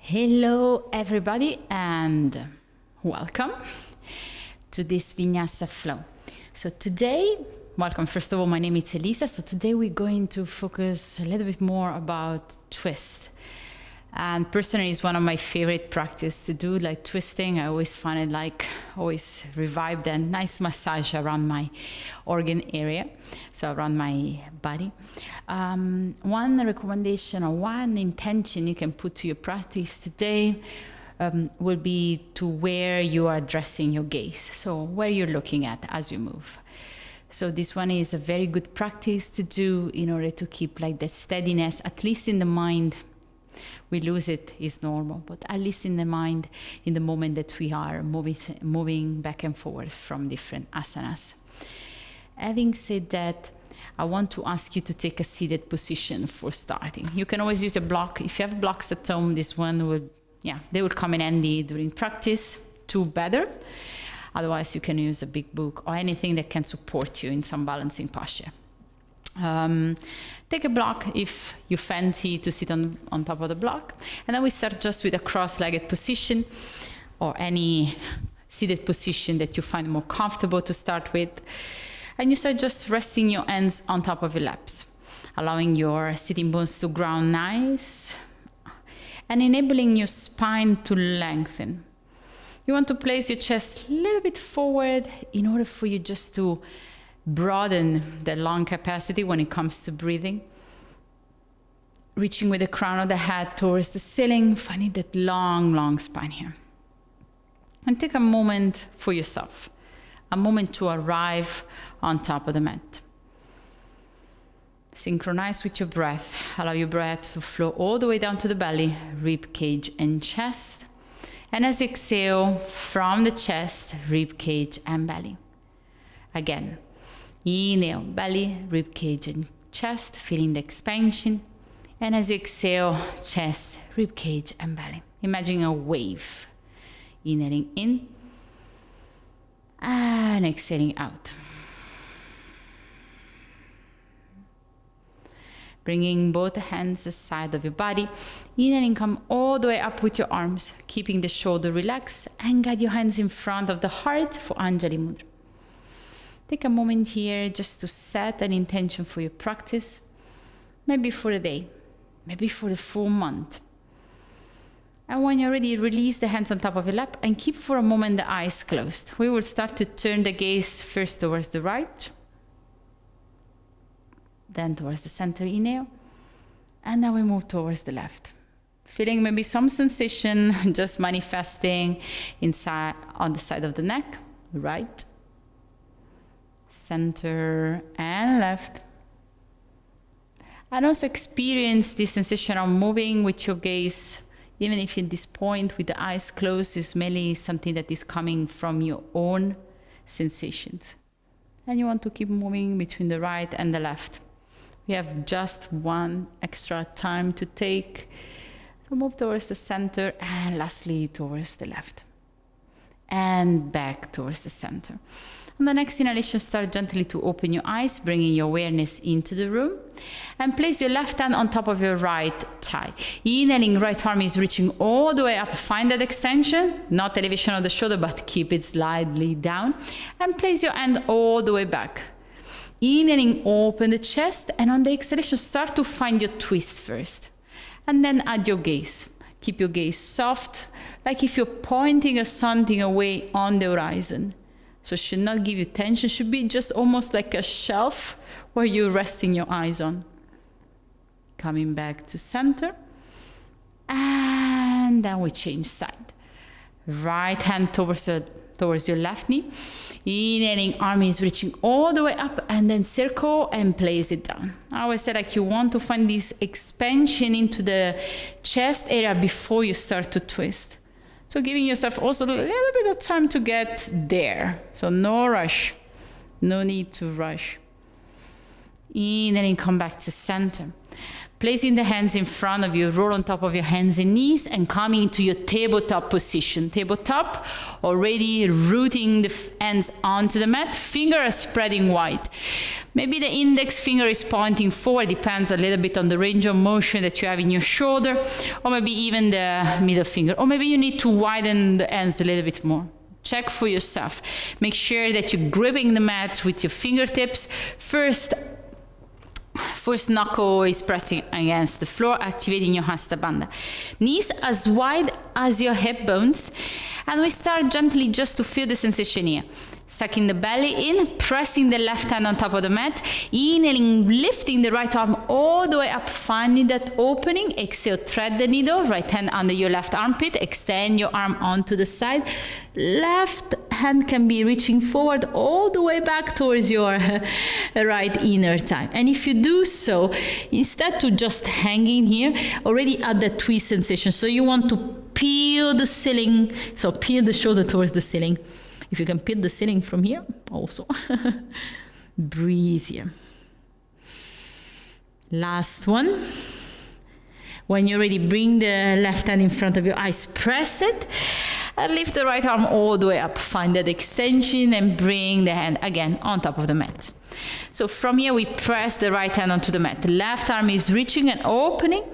Hello everybody and welcome to this vinyasa flow. So today, welcome first of all, my name is Elisa. So today we're going to focus a little bit more about twist. And personally it's one of my favorite practice to do, like twisting. I always find it like always revived and nice massage around my organ area, so around my body. One recommendation or one intention you can put to your practice today will be to where you are addressing your gaze, so where you're looking at as you move. So this one is a very good practice to do in order to keep like that steadiness, at least in the mind. We lose it is normal, but at least in the mind, in the moment that we are moving back and forth from different asanas. Having said that, I want to ask you to take a seated position for starting. You can always use a block. If you have blocks at home, this one would, they would come in handy during practice, too better. Otherwise, you can use a big book or anything that can support you in some balancing posture. Take a block if you fancy to sit on top of the block, and then we start just with a cross-legged position or any seated position that you find more comfortable to start with, and you start just resting your hands on top of your laps, allowing your sitting bones to ground nice and enabling your spine to lengthen. You want to place your chest a little bit forward in order for you just to broaden the lung capacity when it comes to breathing. Reaching with the crown of the head towards the ceiling, finding that long spine here. And take a moment for yourself, a moment to arrive on top of the mat. Synchronize with your breath. Allow your breath to flow all the way down to the belly, rib cage and chest. And as you exhale from the chest, rib cage and belly. Again. Inhale, belly, rib cage and chest, feeling the expansion. And as you exhale, chest, rib cage and belly. Imagine a wave. Inhaling in and exhaling out. Bringing both hands aside of your body. Inhaling, come all the way up with your arms, keeping the shoulder relaxed, and guide your hands in front of the heart for Anjali Mudra. Take a moment here just to set an intention for your practice, maybe for the day, maybe for the full month. And when you're ready, release the hands on top of your lap and keep for a moment the eyes closed. We will start to turn the gaze first towards the right, then towards the center, inhale, and then we move towards the left. Feeling maybe some sensation just manifesting inside on the side of the neck, right, center and left. And also experience this sensation of moving with your gaze, even if at this point with the eyes closed is mainly something that is coming from your own sensations. And you want to keep moving between the right and the left. We have just one extra time to take. So move towards the center and lastly towards the left. And back towards the center. On the next inhalation, start gently to open your eyes, bringing your awareness into the room. And place your left hand on top of your right thigh. Inhaling, right arm is reaching all the way up. Find that extension, not elevation of the shoulder, but keep it slightly down. And place your hand all the way back. Inhaling, open the chest. And on the exhalation, start to find your twist first. And then add your gaze. Keep your gaze soft, like if you're pointing at something away on the horizon. So it should not give you tension, should be just almost like a shelf where you're resting your eyes on. Coming back to center. And then we change side. Right hand towards your left knee. Inhaling, arm is reaching all the way up and then circle and place it down. I always say like you want to find this expansion into the chest area before you start to twist. So giving yourself also a little bit of time to get there. So no rush, no need to rush. Inhaling, come back to center. Placing the hands in front of you, roll on top of your hands and knees and coming into your tabletop position. Tabletop, already rooting the hands onto the mat, fingers spreading wide. Maybe the index finger is pointing forward, depends a little bit on the range of motion that you have in your shoulder, or maybe even the middle finger, or maybe you need to widen the ends a little bit more. Check for yourself. Make sure that you're gripping the mat with your fingertips. First knuckle is pressing against the floor, activating your Hasta Bandha. Knees as wide as your hip bones. And we start gently just to feel the sensation here. Sucking the belly in, pressing the left hand on top of the mat, inhaling, lifting the right arm all the way up, finding that opening. Exhale, thread the needle, right hand under your left armpit, extend your arm onto the side. Left hand can be reaching forward all the way back towards your right inner thigh. And if you do so, instead to just hanging here, already at the twist sensation. So you want to peel the ceiling, so peel the shoulder towards the ceiling. If you can peel the ceiling from here, also. Breathe here. Last one. When you're ready, bring the left hand in front of your eyes, press it, and lift the right arm all the way up. Find that extension and bring the hand again on top of the mat. So from here, we press the right hand onto the mat. The left arm is reaching and opening.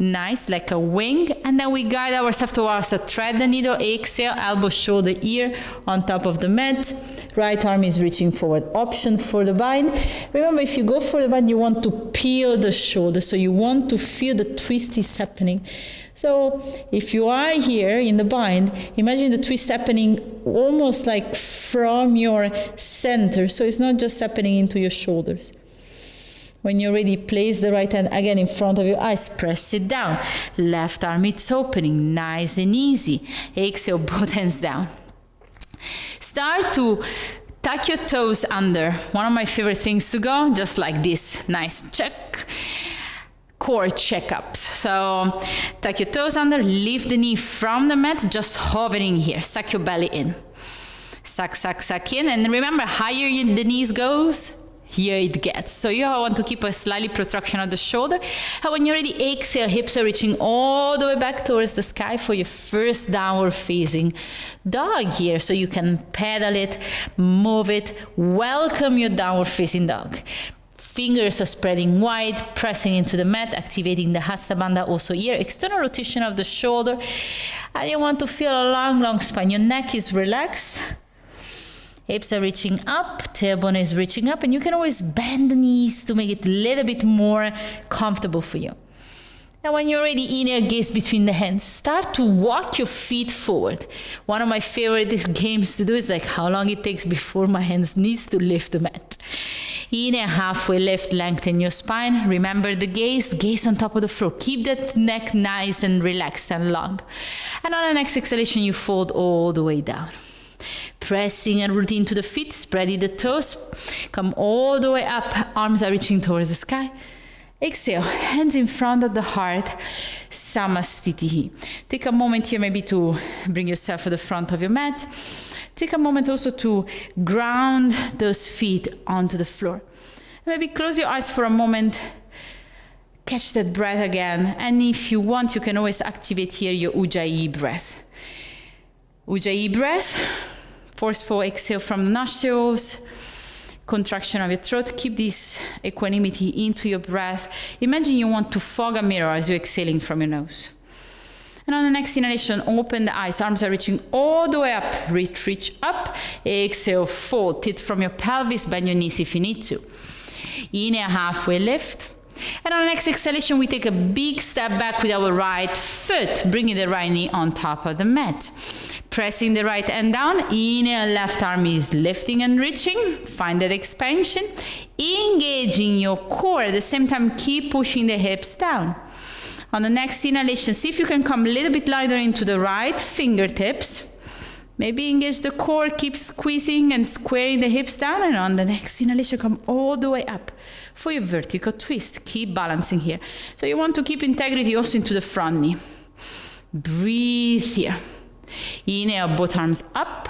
Nice, like a wing, and then we guide ourselves towards the thread the needle, exhale, elbow, shoulder, ear on top of the mat. Right arm is reaching forward. Option for the bind. Remember, if you go for the bind, you want to peel the shoulder, so you want to feel the twist is happening. So if you are here in the bind, imagine the twist happening almost like from your center, so it's not just happening into your shoulders. When you're ready, place the right hand again in front of your eyes, press it down. Left arm, it's opening, nice and easy. Exhale, both hands down. Start to tuck your toes under. One of my favorite things to go, just like this, nice check. Core checkups. So tuck your toes under, lift the knee from the mat, just hovering here. Suck your belly in. Suck, suck, suck in. And remember, higher the knees goes, here it gets. So you want to keep a slightly protraction of the shoulder. And when you're ready, exhale, hips are reaching all the way back towards the sky for your first downward facing dog here. So you can pedal it, move it, welcome your downward facing dog. Fingers are spreading wide, pressing into the mat, activating the Hasta Bandha also here. External rotation of the shoulder. And you want to feel a long, long spine. Your neck is relaxed. Hips are reaching up, tailbone is reaching up, and you can always bend the knees to make it a little bit more comfortable for you. And when you're ready, inhale, gaze between the hands. Start to walk your feet forward. One of my favorite games to do is like how long it takes before my hands needs to lift the mat. Inhale, halfway lift, lengthen your spine. Remember the gaze on top of the floor. Keep that neck nice and relaxed and long. And on the next exhalation, you fold all the way down. Pressing and rooting to the feet, spreading the toes, come all the way up, arms are reaching towards the sky. Exhale, hands in front of the heart, Samastitihi. Take a moment here maybe to bring yourself to the front of your mat. Take a moment also to ground those feet onto the floor. Maybe close your eyes for a moment, catch that breath again, and if you want, you can always activate here your Ujjayi breath. Ujjayi breath, forceful exhale from the nostrils, contraction of your throat. Keep this equanimity into your breath. Imagine you want to fog a mirror as you're exhaling from your nose. And on the next inhalation, open the eyes. Arms are reaching all the way up. Reach up. Exhale, fold. Tilt from your pelvis. Bend your knees if you need to. Inhale, halfway lift. And on the next exhalation, we take a big step back with our right foot, bringing the right knee on top of the mat. Pressing the right hand down, inhale, left arm is lifting and reaching. Find that expansion. Engaging your core. At the same time, keep pushing the hips down. On the next inhalation, see if you can come a little bit lighter into the right fingertips. Maybe engage the core, keep squeezing and squaring the hips down. And on the next inhalation, come all the way up for your vertical twist. Keep balancing here. So you want to keep integrity also into the front knee. Breathe here. Inhale, both arms up.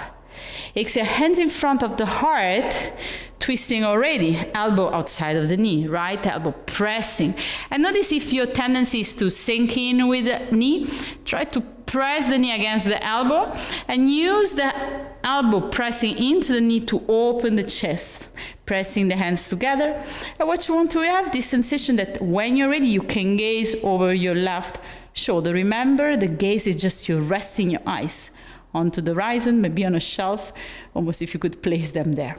Exhale, hands in front of the heart, twisting already. Elbow outside of the knee, right elbow pressing. And notice if your tendency is to sink in with the knee, try to press the knee against the elbow and use the elbow pressing into the knee to open the chest, pressing the hands together. And what you want to have this sensation that when you're ready, you can gaze over your left shoulder. Remember, the gaze is just you resting your eyes onto the horizon, maybe on a shelf, almost if you could place them there.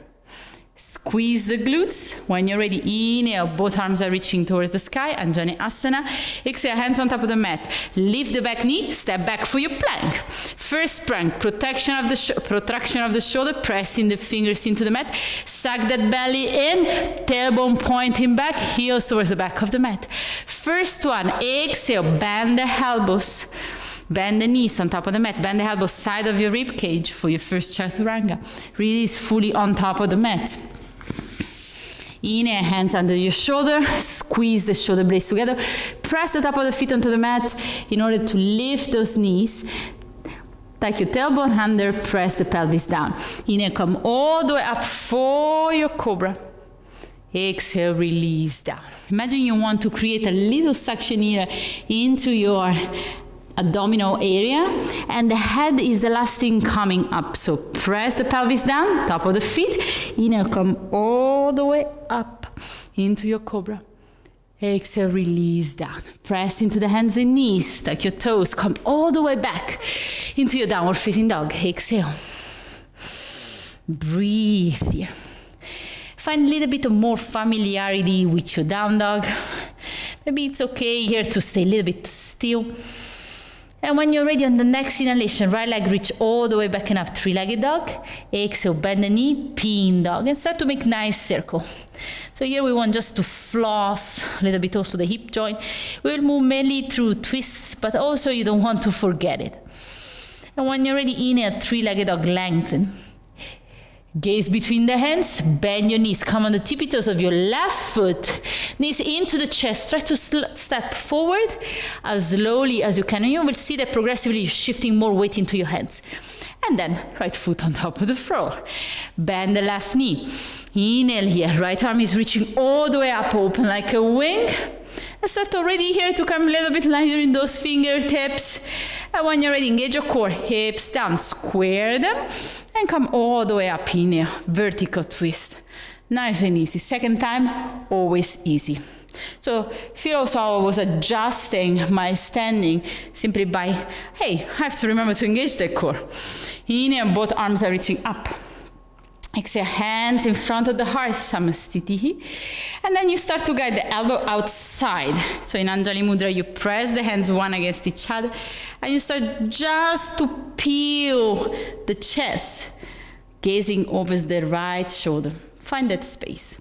Squeeze the glutes. When you're ready, inhale, both arms are reaching towards the sky, Anjali Asana. Exhale, hands on top of the mat. Lift the back knee, step back for your plank. First plank, protraction of the shoulder, pressing the fingers into the mat. Suck that belly in, tailbone pointing back, heels towards the back of the mat. First one, exhale, bend the elbows. Bend the knees on top of the mat. Bend the elbows side of your rib cage for your first chaturanga. Release fully on top of the mat. Inhale, hands under your shoulder. Squeeze the shoulder blades together. Press the top of the feet onto the mat in order to lift those knees. Take your tailbone under, press the pelvis down. Inhale, come all the way up for your cobra. Exhale, release down. Imagine you want to create a little suction here into your abdominal area, and the head is the last thing coming up. So press the pelvis down, top of the feet. Inhale, come all the way up into your cobra. Exhale, release down. Press into the hands and knees, tuck your toes, come all the way back into your downward facing dog. Exhale. Breathe here. Find a little bit of more familiarity with your down dog. Maybe it's okay here to stay a little bit still. And when you're ready on the next inhalation, right leg reach all the way back and up, three-legged dog. Exhale, bend the knee, pin dog, and start to make nice circle. So here we want just to floss a little bit also the hip joint. We'll move mainly through twists, but also you don't want to forget it. And when you're ready, inhale, three-legged dog, lengthen. Gaze between the hands, bend your knees, come on the tippy toes of your left foot, knees into the chest, try to step forward as slowly as you can, and you will see that progressively you're shifting more weight into your hands. And then right foot on top of the floor. Bend the left knee, inhale here, right arm is reaching all the way up, open like a wing, and start already here to come a little bit lighter in those fingertips. And when you're ready, engage your core, hips down, square them, and come all the way up in a vertical twist. Nice and easy. Second time, always easy. So feel also how I was adjusting my standing simply by, hey, I have to remember to engage the core. Inhale, both arms are reaching up. Exhale, hands in front of the heart, samastitihi. And then you start to guide the elbow outside. So in Anjali Mudra, you press the hands one against each other, and you start just to peel the chest, gazing over the right shoulder. Find that space.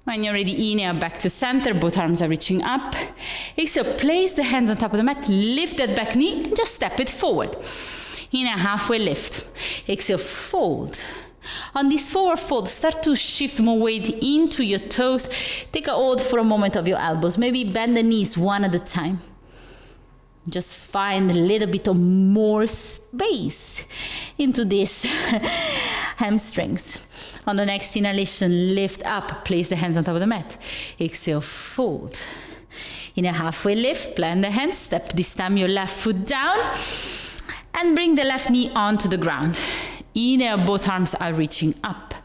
When you're ready, inhale, back to center, both arms are reaching up. Exhale, place the hands on top of the mat, lift that back knee, and just step it forward. Inhale, halfway lift. Exhale, fold. On this forward fold, start to shift more weight into your toes. Take a hold for a moment of your elbows. Maybe bend the knees one at a time. Just find a little bit of more space into these hamstrings. On the next inhalation, lift up, place the hands on top of the mat. Exhale, fold. In a halfway lift, plant the hands, step this time your left foot down, and bring the left knee onto the ground. Inhale, both arms are reaching up.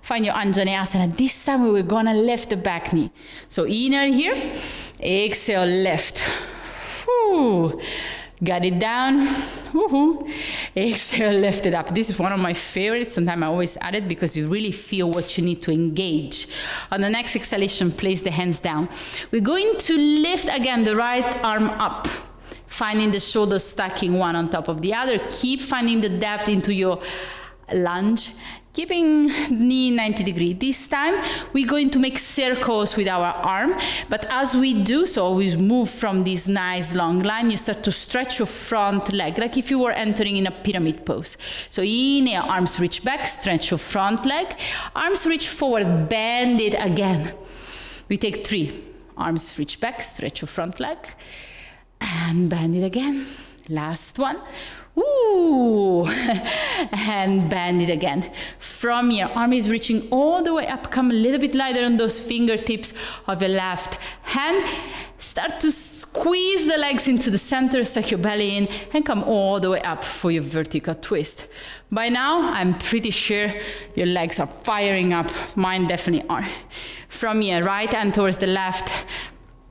Find your Anjali Asana. This time we're gonna lift the back knee. So inhale here, exhale, lift. Whew. Got it down. Woohoo. Exhale, lift it up. This is one of my favorites. Sometimes I always add it because you really feel what you need to engage. On the next exhalation, place the hands down. We're going to lift again the right arm up, finding the shoulders stacking one on top of the other. Keep finding the depth into your lunge, keeping knee 90 degrees. This time, we're going to make circles with our arm, but as we do so, always move from this nice long line, you start to stretch your front leg, like if you were entering in a pyramid pose. So inhale, arms reach back, stretch your front leg, arms reach forward, bend it again. We take 3. Arms reach back, stretch your front leg, and bend it again. Last one. Ooh. And bend it again. From here, arm is reaching all the way up. Come a little bit lighter on those fingertips of your left hand. Start to squeeze the legs into the center, suck your belly in, and come all the way up for your vertical twist. By now, I'm pretty sure your legs are firing up. Mine definitely are. From here, right hand towards the left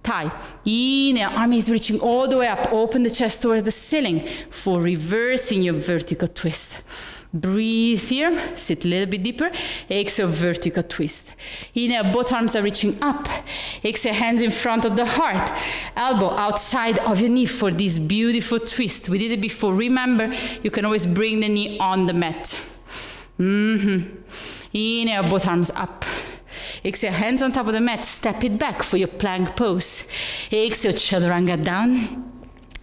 thigh. Inhale, arm is reaching all the way up. Open the chest towards the ceiling for reversing your vertical twist. Breathe here, sit a little bit deeper. Exhale, vertical twist. Inhale, both arms are reaching up. Exhale, hands in front of the heart. Elbow outside of your knee for this beautiful twist. We did it before. Remember, you can always bring the knee on the mat. Inhale, both arms up. Exhale, hands on top of the mat. Step it back for your plank pose. Exhale, chaturanga down.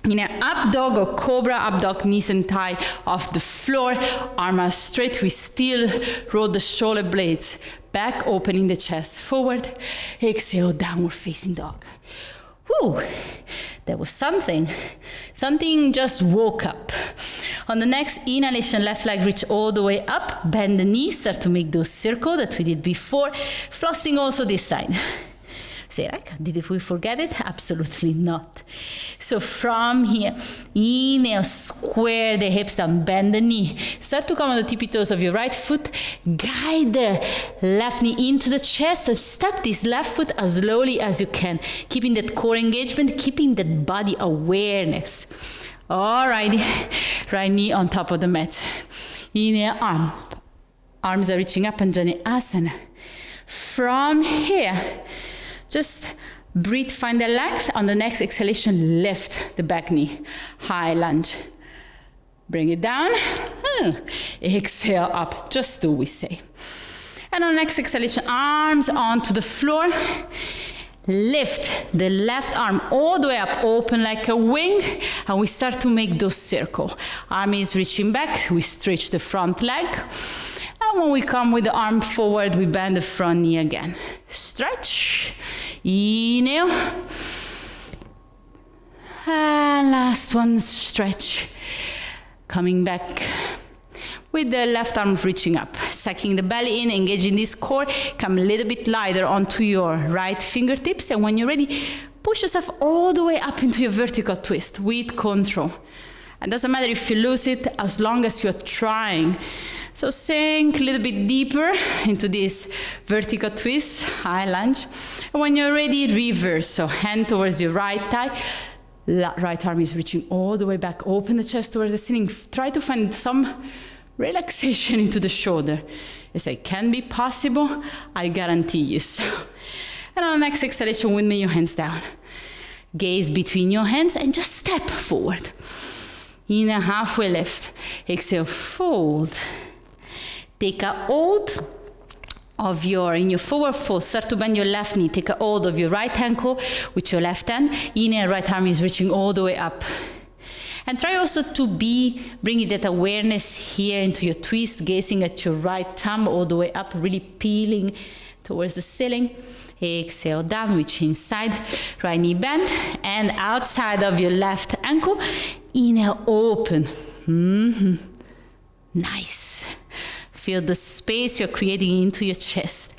Inhale, up dog or cobra, up dog, knees and thigh off the floor. Arm out straight. We still roll the shoulder blades back, opening the chest forward. Exhale, downward facing dog. Whew, that was something. Something just woke up. On the next inhalation, left leg reach all the way up. Bend the knees, start to make those circles that we did before. Flossing also this side. Say, like, did we forget it? Absolutely not. So from here, inhale, square the hips down, bend the knee. Start to come on the tippy toes of your right foot. Guide the left knee into the chest and step this left foot as slowly as you can. Keeping that core engagement, keeping that body awareness. Alrighty, right knee on top of the mat. Inhale, arms are reaching up, Anjali Asana. From here, just breathe, find the legs. On the next exhalation, lift the back knee. High lunge. Bring it down. Exhale up, just do we say. And on the next exhalation, arms onto the floor. Lift the left arm all the way up, open like a wing, and we start to make those circles. Arm is reaching back, we stretch the front leg. And when we come with the arm forward, we bend the front knee again. Stretch. Inhale. And last one, stretch. Coming back with the left arm reaching up. Sucking the belly in, engaging this core. Come a little bit lighter onto your right fingertips. And when you're ready, push yourself all the way up into your vertical twist with control. It doesn't matter if you lose it, as long as you're trying. So sink a little bit deeper into this vertical twist, high lunge. And when you're ready, reverse. So hand towards your right thigh. Right arm is reaching all the way back. Open the chest towards the ceiling. Try to find some relaxation into the shoulder. Yes, it can be possible. I guarantee you so. And on the next exhalation, windmill your hands down. Gaze between your hands and just step forward. Inhale, halfway lift. Exhale, fold. Take a hold of in your forward fold. Start to bend your left knee. Take a hold of your right ankle with your left hand. Inhale, right arm is reaching all the way up. And try also to bringing that awareness here into your twist, gazing at your right thumb all the way up, really peeling towards the ceiling. Exhale down, reach inside, right knee bend, and outside of your left ankle. Inhale, open. Nice. Feel the space you're creating into your chest.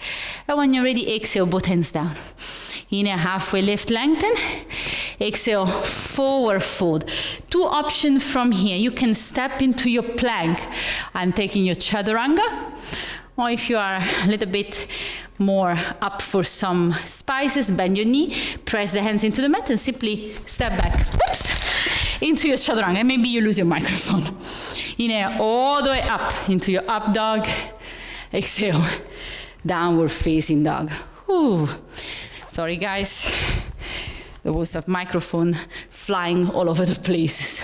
And when you're ready, exhale, both hands down. Inhale, halfway lift, lengthen. Exhale, forward fold. Two options from here. You can step into your plank. I'm taking your chaturanga. Or if you are a little bit more up for some spices, bend your knee, press the hands into the mat, and simply step back. Oops, into your chaturanga. And maybe you lose your microphone. Inhale, all the way up into your up dog. Exhale, downward facing dog. Ooh. Sorry, guys. There was a microphone flying all over the place.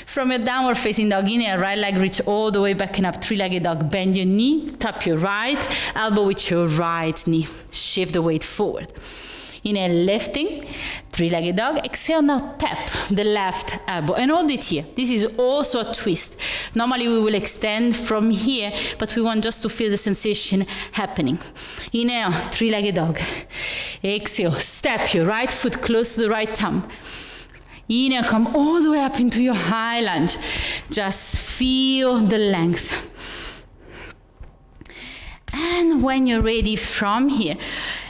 From your downward facing dog, inhale, right leg reach all the way back and up, three-legged dog. Bend your knee, tap your right elbow with your right knee. Shift the weight forward. Inhale, lifting, three-legged dog. Exhale, now tap the left elbow and hold it here. This is also a twist. Normally we will extend from here, but we want just to feel the sensation happening. Inhale, three-legged dog. Exhale, step your right foot close to the right thumb. Inhale, come all the way up into your high lunge. Just feel the length. And when you're ready from here,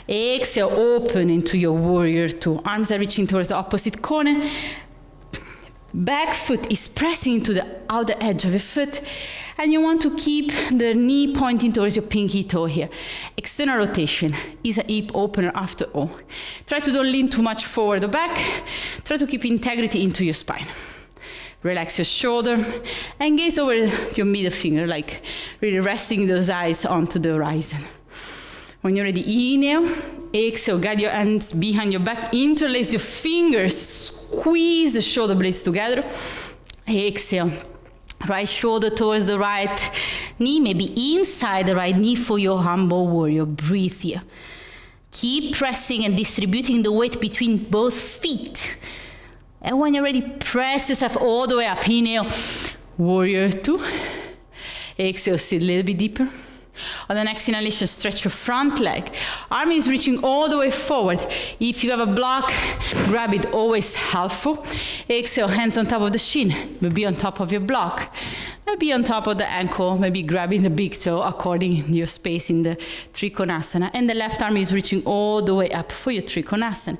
Exhale, open into your warrior two. Arms are reaching towards the opposite corner. Back foot is pressing into the outer edge of your foot. And you want to keep the knee pointing towards your pinky toe here. External rotation is a hip opener after all. Try to don't lean too much forward or back. Try to keep integrity into your spine. Relax your shoulder and gaze over your middle finger, like really resting those eyes onto the horizon. When you're ready, inhale, exhale, guide your hands behind your back, interlace your fingers, squeeze the shoulder blades together. Exhale, right shoulder towards the right knee, maybe inside the right knee for your humble warrior. Breathe here. Keep pressing and distributing the weight between both feet. And when you're ready, press yourself all the way up. Inhale, warrior two. Exhale, sit a little bit deeper. On the next inhalation, stretch your front leg. Arm is reaching all the way forward. If you have a block, grab it, always helpful. Exhale, hands on top of the shin, maybe on top of your block. Maybe on top of the ankle, maybe grabbing the big toe according to your space in the Trikonasana. And the left arm is reaching all the way up for your Trikonasana.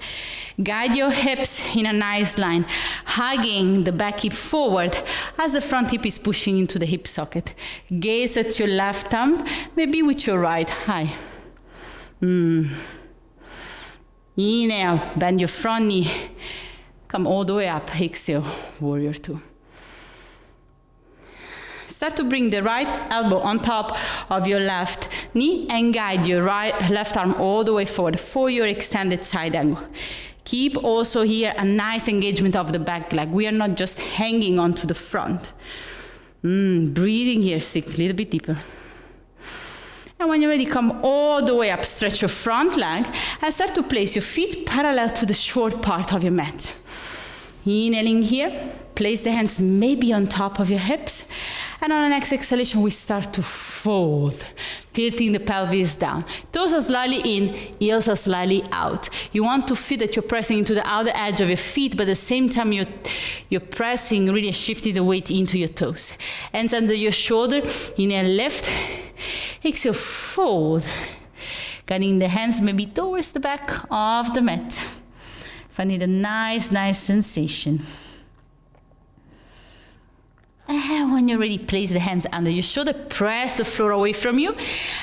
Guide your hips in a nice line, hugging the back hip forward as the front hip is pushing into the hip socket. Gaze at your left thumb, maybe with your right high. Inhale, bend your front knee. Come all the way up. Exhale, warrior two. Start to bring the right elbow on top of your left knee and guide your left arm all the way forward for your extended side angle. Keep also here a nice engagement of the back leg. We are not just hanging onto the front. Breathing here, sink a little bit deeper. And when you're ready, come all the way up, stretch your front leg and start to place your feet parallel to the short part of your mat. Inhaling here, place the hands maybe on top of your hips. And on the next exhalation, we start to fold, tilting the pelvis down. Toes are slightly in, heels are slightly out. You want to feel that you're pressing into the outer edge of your feet, but at the same time you're pressing, really shifting the weight into your toes. Hands under your shoulder, inhale, lift. Exhale, fold. Guiding the hands maybe towards the back of the mat. Finding a nice sensation. And when you're ready, place the hands under your shoulder, press the floor away from you,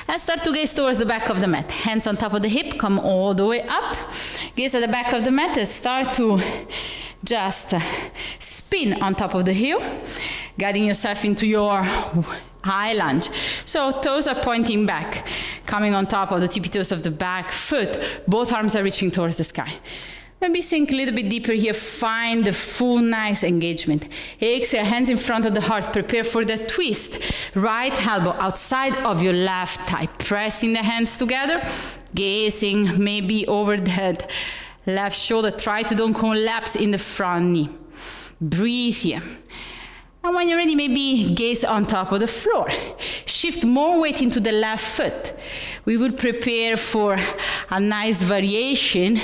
and start to gaze towards the back of the mat. Hands on top of the hip, come all the way up. Gaze at the back of the mat and start to just spin on top of the heel, guiding yourself into your high lunge. So toes are pointing back, coming on top of the tippy toes of the back foot. Both arms are reaching towards the sky. Maybe sink a little bit deeper here, find the full nice engagement. Exhale, hands in front of the heart, prepare for the twist. Right elbow outside of your left thigh, pressing the hands together, gazing maybe over the head. Left shoulder, try to don't collapse in the front knee. Breathe here. And when you're ready, maybe gaze on top of the floor. Shift more weight into the left foot. We will prepare for a nice variation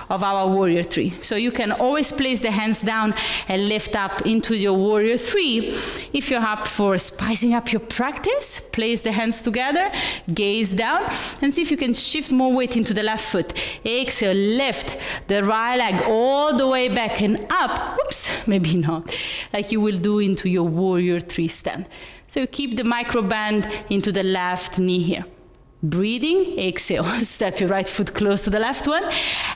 of our warrior three. So you can always place the hands down and lift up into your warrior three. If you're up for spicing up your practice, place the hands together, gaze down, and see if you can shift more weight into the left foot. Exhale, lift the right leg all the way back and up. Oops, maybe not. Like you will do into your warrior three stand. So you keep the micro bend into the left knee here. Breathing, exhale, step your right foot close to the left one,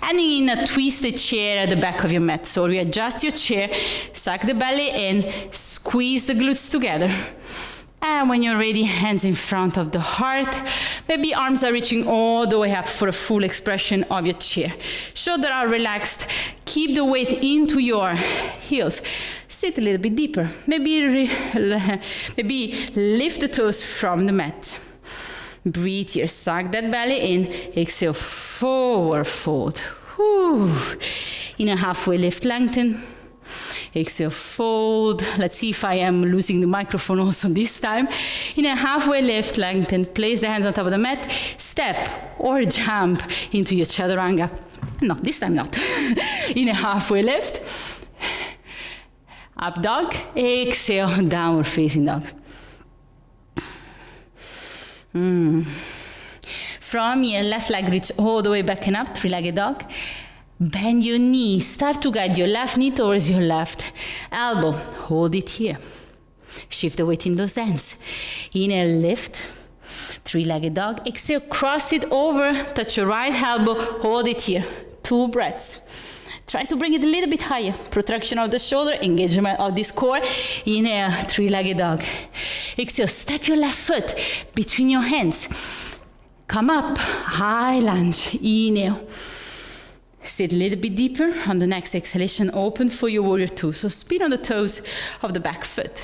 and in a twisted chair at the back of your mat. So readjust your chair, suck the belly in, squeeze the glutes together. And when you're ready, hands in front of the heart. Maybe arms are reaching all the way up for a full expression of your chair. Shoulders are relaxed. Keep the weight into your heels. Sit a little bit deeper. Maybe lift the toes from the mat. Breathe here, suck that belly in, exhale, forward fold. Whew. In a halfway lift, lengthen. Exhale, fold. Let's see if I am losing the microphone also this time. In a halfway lift, lengthen. Place the hands on top of the mat. Step or jump into your chaturanga. No, this time not. In a halfway lift. Up dog. Exhale, downward facing dog. From here, left leg reach all the way back and up, three-legged dog. Bend your knee. Start to guide your left knee towards your left elbow. Hold it here. Shift the weight in those hands. Inhale, lift. Three-legged dog. Exhale, cross it over. Touch your right elbow. Hold it here. 2 breaths. Try to bring it a little bit higher. Protraction of the shoulder, engagement of this core. Inhale, three-legged dog. Exhale, step your left foot between your hands. Come up, high lunge. Inhale. Sit a little bit deeper. On the next exhalation, open for your warrior 2. So spin on the toes of the back foot.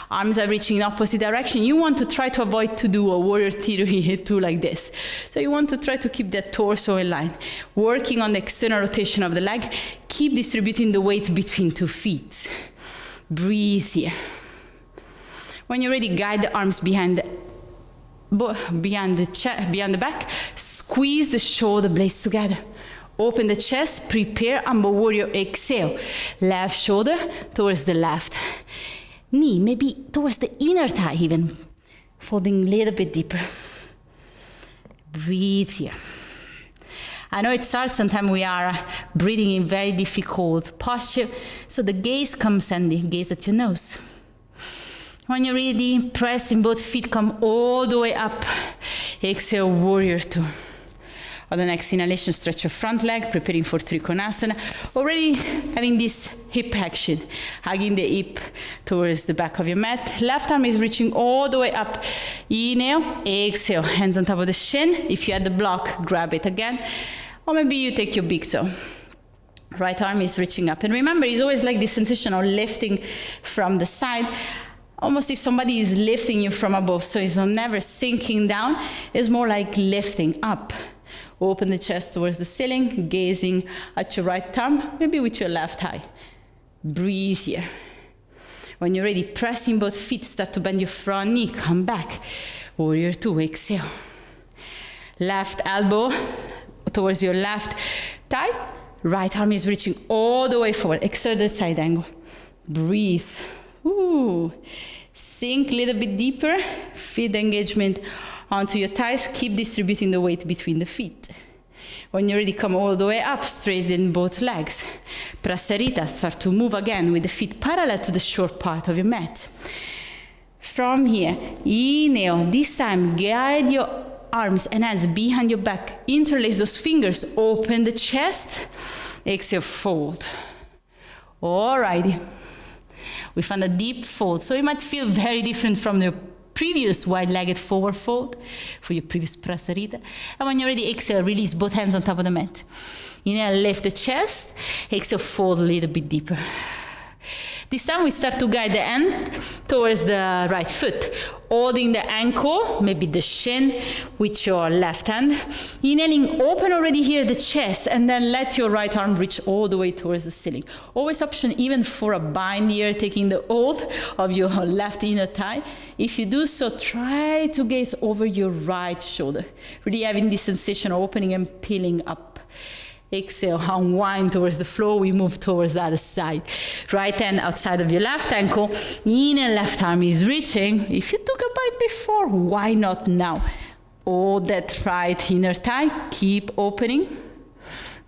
Arms are reaching in opposite direction. You want to try to avoid to do a warrior 2 like this. So you want to try to keep that torso in line. Working on the external rotation of the leg. Keep distributing the weight between 2 feet. Breathe here. When you're ready, guide the arms behind the back. Squeeze the shoulder blades together. Open the chest, prepare Ambo Warrior, exhale. Left shoulder towards the left knee, maybe towards the inner thigh even. Folding a little bit deeper. Breathe here. I know it's hard, sometimes we are breathing in very difficult posture, so the gaze comes handy, gaze at your nose. When you're ready, press in both feet, come all the way up. Exhale, Warrior 2. On the next inhalation, stretch your front leg, preparing for Trikonasana. Already having this hip action, hugging the hip towards the back of your mat. Left arm is reaching all the way up. Inhale, exhale, hands on top of the shin. If you had the block, grab it again. Or maybe you take your big toe. Right arm is reaching up. And remember, it's always like this sensation of lifting from the side. Almost if somebody is lifting you from above. So it's never sinking down. It's more like lifting up. Open the chest towards the ceiling, gazing at your right thumb, maybe with your left eye. Breathe here. When you're ready, pressing both feet, start to bend your front knee, come back. Warrior 2, exhale. Left elbow towards your left thigh. Right arm is reaching all the way forward. Exert the side angle. Breathe. Ooh. Sink a little bit deeper. Feel the engagement onto your thighs. Keep distributing the weight between the feet. When you're ready, come all the way up, straighten both legs. Prasarita, start to move again with the feet parallel to the short part of your mat. From here, inhale. This time, guide your arms and hands behind your back. Interlace those fingers, open the chest. Exhale, fold. Alrighty. We found a deep fold, so it might feel very different from the previous wide-legged forward fold for your previous prasarita. And when you're ready, exhale, release both hands on top of the mat. Inhale, lift the chest. Exhale, fold a little bit deeper. This time we start to guide the hand towards the right foot, holding the ankle, maybe the shin with your left hand. Inhaling, open already here the chest, and then let your right arm reach all the way towards the ceiling. Always option even for a bind here, taking the hold of your left inner thigh. If you do so, try to gaze over your right shoulder, really having this sensation of opening and peeling up. Exhale, unwind towards the floor. We move towards the other side. Right hand outside of your left ankle. Inner left arm is reaching. If you took a bite before, why not now? Hold that right inner thigh. Keep opening.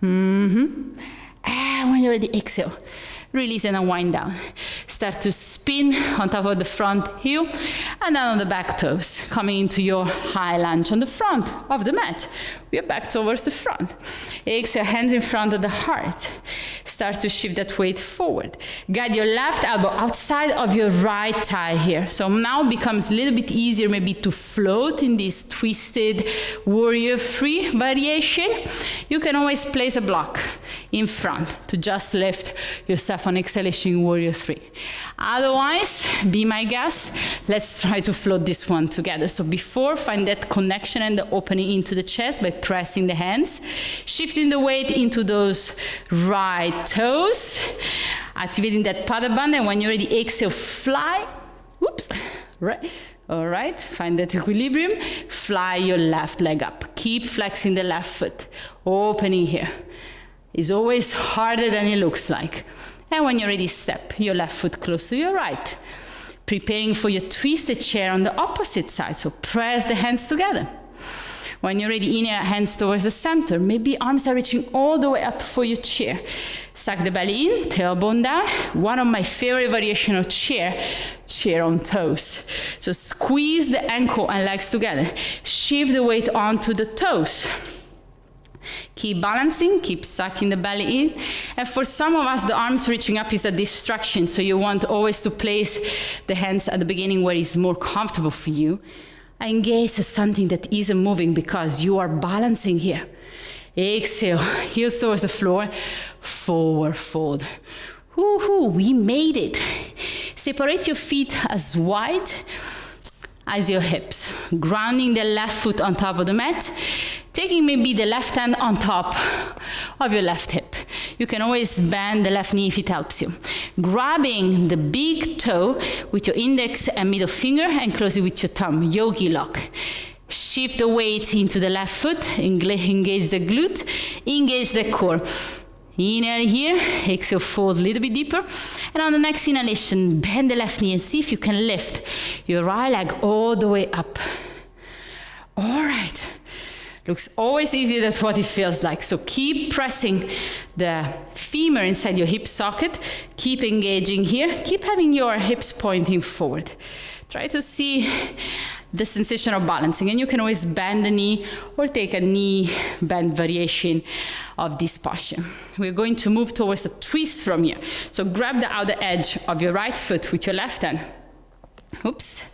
And when you're ready, exhale. Release and unwind down. Start to spin on top of the front heel and then on the back toes, coming into your high lunge on the front of the mat. We are back towards the front. Exhale, hands in front of the heart. Start to shift that weight forward. Guide your left elbow outside of your right thigh here. So now becomes a little bit easier maybe to float in this twisted warrior 3 variation. You can always place a block in front to just lift yourself on exhalation, warrior 3. Otherwise, be my guest. Let's try to float this one together. So before, find that connection and the opening into the chest by pressing the hands, shifting the weight into those right toes, activating that paddle band, and when you're ready, exhale, fly. Whoops. Right. All right, find that equilibrium. Fly your left leg up. Keep flexing the left foot. Opening here. It's always harder than it looks like. And when you're ready, step your left foot close to your right. Preparing for your twisted chair on the opposite side. So press the hands together. When you're ready, inhale, hands towards the center. Maybe arms are reaching all the way up for your chair. Suck the belly in, tailbone down. One of my favorite variation of chair on toes. So squeeze the ankle and legs together. Shift the weight onto the toes. Keep balancing, keep sucking the belly in. And for some of us, the arms reaching up is a distraction. So you want always to place the hands at the beginning where it's more comfortable for you. Engage as something that isn't moving because you are balancing here. Exhale, heels towards the floor, forward fold. Woohoo, we made it. Separate your feet as wide as your hips. Grounding the left foot on top of the mat. Taking maybe the left hand on top of your left hip. You can always bend the left knee if it helps you. Grabbing the big toe with your index and middle finger and close it with your thumb, yogi lock. Shift the weight into the left foot, engage the glute, engage the core. Inhale here, exhale, fold a little bit deeper. And on the next inhalation, bend the left knee and see if you can lift your right leg all the way up. All right. Looks always easier than what it feels like. So keep pressing the femur inside your hip socket. Keep engaging here. Keep having your hips pointing forward. Try to see the sensation of balancing. And you can always bend the knee or take a knee bend variation of this posture. We're going to move towards a twist from here. So grab the outer edge of your right foot with your left hand. Oops.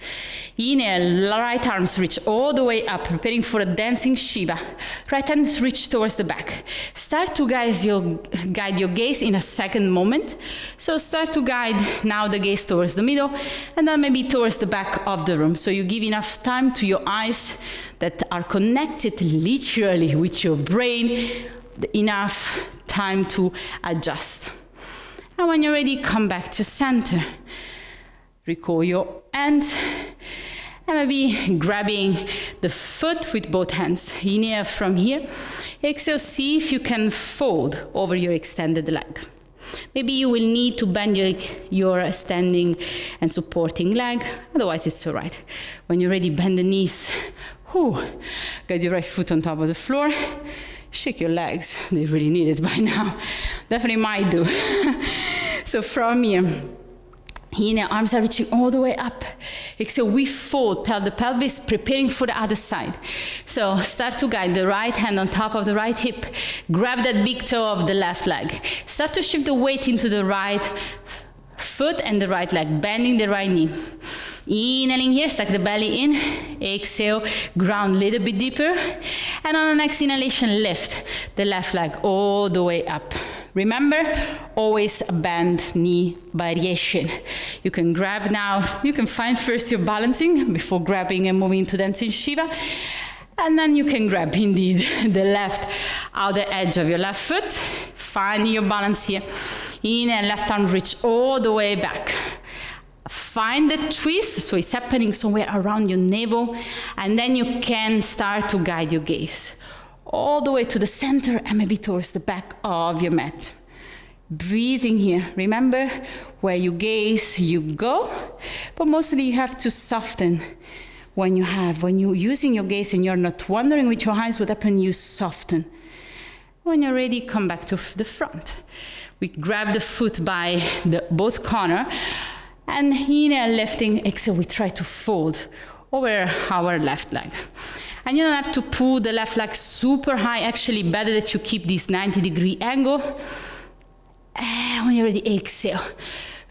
Inhale, right arms reach all the way up, preparing for a dancing Shiva. Right hands reach towards the back. Start to guide your gaze in a second moment. So start to guide now the gaze towards the middle and then maybe towards the back of the room. So you give enough time to your eyes that are connected literally with your brain, enough time to adjust. And when you're ready, come back to center. Recall your hands. And maybe grabbing the foot with both hands. Inhale from here. Exhale, see if you can fold over your extended leg. Maybe you will need to bend your standing and supporting leg. Otherwise, it's all right. When you're ready, bend the knees. Get your right foot on top of the floor. Shake your legs. They really need it by now. Definitely might do. So from here, inhale, arms are reaching all the way up. Exhale, we fold, tell the pelvis, preparing for the other side. So start to guide the right hand on top of the right hip. Grab that big toe of the left leg. Start to shift the weight into the right foot and the right leg, bending the right knee. Inhaling here, suck the belly in. Exhale, ground a little bit deeper. And on the next inhalation, lift the left leg all the way up. Remember, always a bend knee variation. You can grab now, you can find first your balancing before grabbing and moving to dancing Shiva. And then you can grab indeed the left outer edge of your left foot. Find your balance here. Inhale, left arm reach all the way back. Find the twist, so it's happening somewhere around your navel. And then you can start to guide your gaze all the way to the center and maybe towards the back of your mat. Breathing here. Remember, where you gaze, you go, but mostly you have to soften when you're using your gaze and you're not wondering with your eyes what happened, you soften. When you're ready, come back to the front. We grab the foot by both corner and inhale, lifting, exhale, we try to fold over our left leg. And you don't have to pull the left leg super high. Actually, better that you keep this 90-degree angle. And when you're ready, exhale.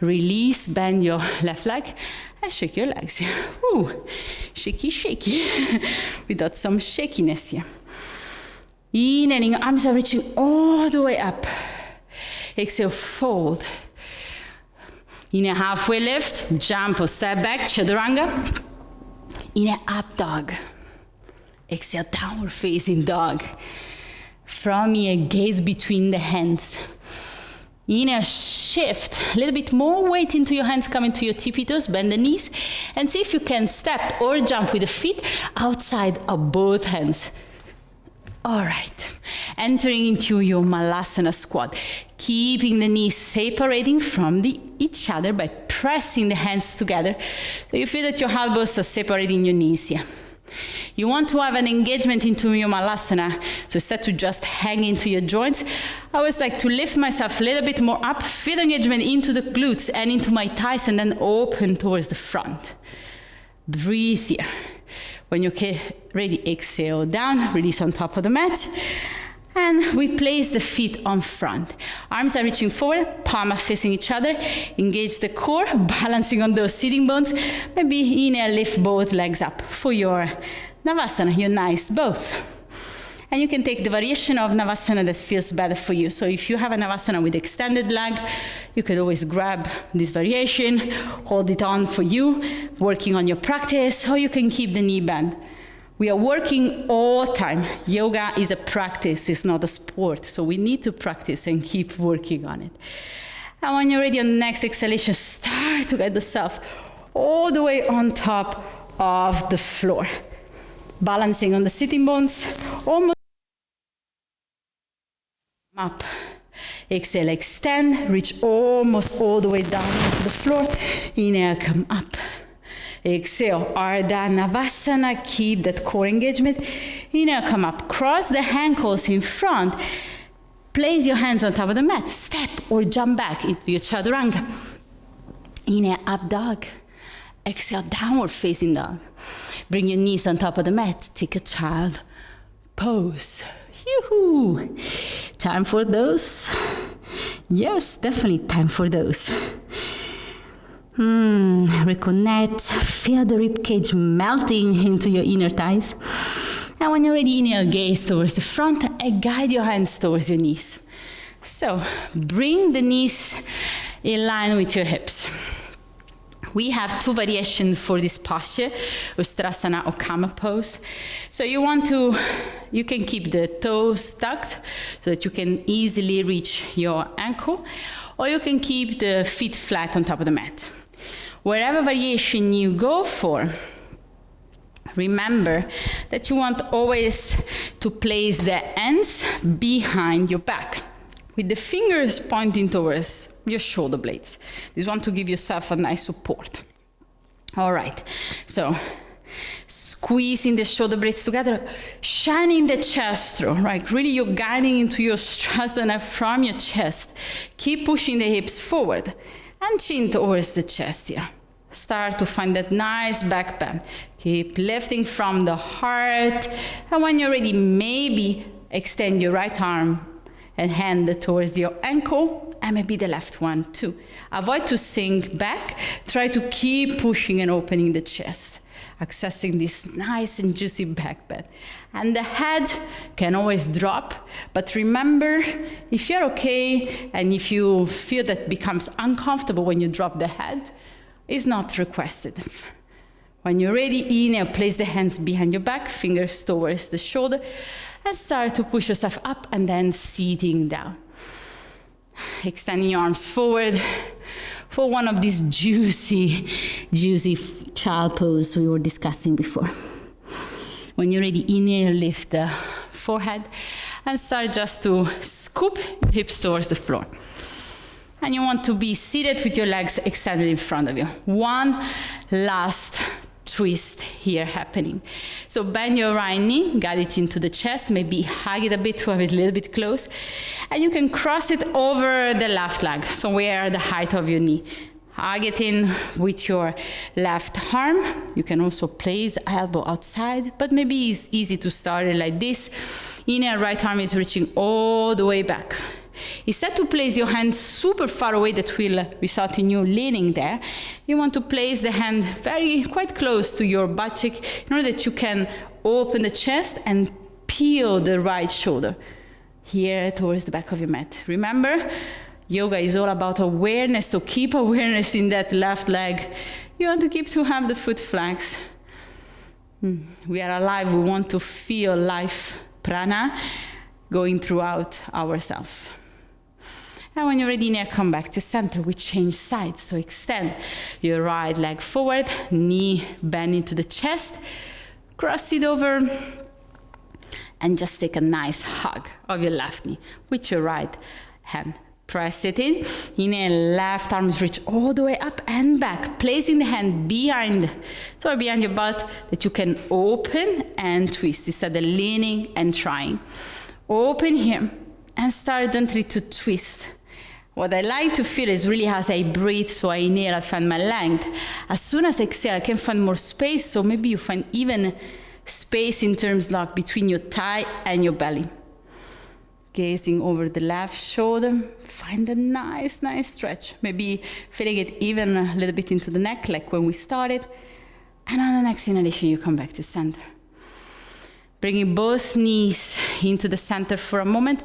Release, bend your left leg, and shake your legs. Ooh, shaky, shaky. Without some shakiness here. Inhaling, arms are reaching all the way up. Exhale, fold. Inhale, halfway lift, jump or step back, chaturanga. Inhale, up dog. Exhale, downward facing dog. From here, gaze between the hands. Inhale, shift. A little bit more weight into your hands, coming to your tippy toes, bend the knees. And see if you can step or jump with the feet outside of both hands. All right. Entering into your Malasana Squat. Keeping the knees separating from each other by pressing the hands together. So you feel that your elbows are separating your knees here. You want to have an engagement into your Malasana. So instead to just hang into your joints, I always like to lift myself a little bit more up, feel engagement into the glutes and into my thighs, and then open towards the front. Breathe here. When you're ready, exhale down, release on top of the mat. And we place the feet on front. Arms are reaching forward, palms are facing each other. Engage the core, balancing on those sitting bones. Maybe inhale, lift both legs up for your Navasana, your nice both. And you can take the variation of Navasana that feels better for you. So if you have a Navasana with extended leg, you could always grab this variation, hold it on for you, working on your practice, or you can keep the knee bent. We are working all the time. Yoga is a practice, it's not a sport. So we need to practice and keep working on it. And when you're ready on the next exhalation, start to get yourself all the way on top of the floor. Balancing on the sitting bones, almost up. Exhale, extend, reach almost all the way down to the floor. Inhale, come up. Exhale, Ardha Navasana, keep that core engagement. Inhale, come up, cross the ankles in front. Place your hands on top of the mat. Step or jump back into your Chaturanga. Inhale, up dog. Exhale, downward facing dog. Bring your knees on top of the mat. Take a child pose. Yoo-hoo! Time for those? Yes, definitely time for those. Reconnect, feel the ribcage melting into your inner thighs. And when you're ready, inhale, gaze towards the front and guide your hands towards your knees. So bring the knees in line with your hips. We have two variations for this posture, Ustrasana or Kama pose. So you can keep the toes tucked so that you can easily reach your ankle, or you can keep the feet flat on top of the mat. Wherever variation you go for, remember that you want always to place the hands behind your back, with the fingers pointing towards your shoulder blades. This one to give yourself a nice support. All right, so squeezing the shoulder blades together, shining the chest through, right? Really you're guiding into your Strasana from your chest. Keep pushing the hips forward and chin towards the chest here. Start to find that nice back bend. Keep lifting from the heart. And when you're ready, maybe extend your right arm and hand towards your ankle, and maybe the left one too. Avoid to sink back. Try to keep pushing and opening the chest, accessing this nice and juicy back bend. And the head can always drop, but remember, if you're okay, and if you feel that becomes uncomfortable when you drop the head, it's not requested. When you're ready, inhale, place the hands behind your back, fingers towards the shoulder, and start to push yourself up and then sitting down. Extending your arms forward for one of these juicy child pose we were discussing before. When you're ready, inhale, lift the forehead and start just to scoop your hips towards the floor. And you want to be seated with your legs extended in front of you. One last twist here happening. So bend your right knee, guide it into the chest, maybe hug it a bit to have it a little bit close. And you can cross it over the left leg, so where the height of your knee. Hug it in with your left arm. You can also place elbow outside, but maybe it's easy to start it like this. Inner right arm is reaching all the way back. Instead to place your hand super far away, that will result in you leaning there, you want to place the hand quite close to your butt cheek in order that you can open the chest and peel the right shoulder here towards the back of your mat. Remember, yoga is all about awareness, so keep awareness in that left leg. You want to keep to have the foot flex. We are alive, we want to feel life prana going throughout ourselves. And when you're ready, now come back to center. We change sides. So extend your right leg forward, knee bend into the chest, cross it over, and just take a nice hug of your left knee with your right hand Press it in. Inhale, left arms reach all the way up and back. Placing the hand behind your butt that you can open and twist instead of leaning and trying. Open here and start gently to twist. What I like to feel is really as I breathe, so I inhale, I find my length. As soon as I exhale, I can find more space, so maybe you find even space in terms like between your thigh and your belly. Gazing over the left shoulder, find a nice stretch. Maybe feeling it even a little bit into the neck, like when we started. And on the next inhalation, you come back to center. Bringing both knees into the center for a moment.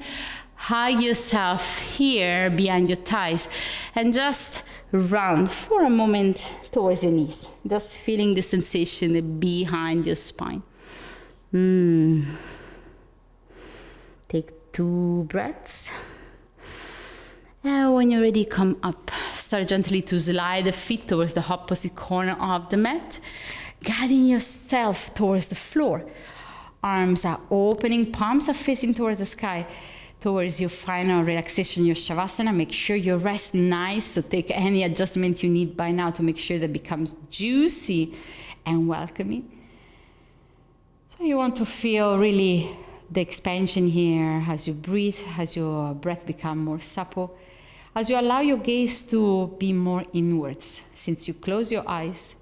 Hug yourself here behind your thighs. And just round for a moment towards your knees. Just feeling the sensation behind your spine. Take 2 breaths. And when you're ready, come up. Start gently to slide the feet towards the opposite corner of the mat, guiding yourself towards the floor. Arms are opening, palms are facing towards the sky, towards your final relaxation, your Shavasana. Make sure you rest nice, so take any adjustment you need by now to make sure that it becomes juicy and welcoming. So you want to feel really the expansion here as you breathe, as your breath becomes more supple, as you allow your gaze to be more inwards, since you close your eyes.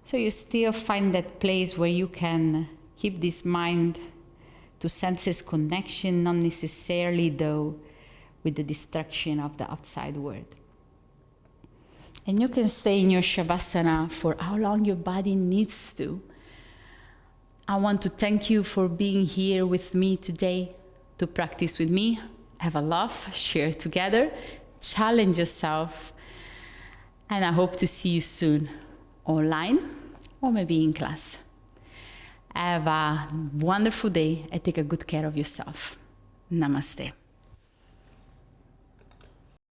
So you still find that place where you can keep this mind to senses connection, not necessarily though with the distraction of the outside world. And you can stay in your Shavasana for how long your body needs to. I want to thank you for being here with me today to practice with me, have a laugh, share together, challenge yourself, and I hope to see you soon online or maybe in class. Have a wonderful day and take a good care of yourself. Namaste.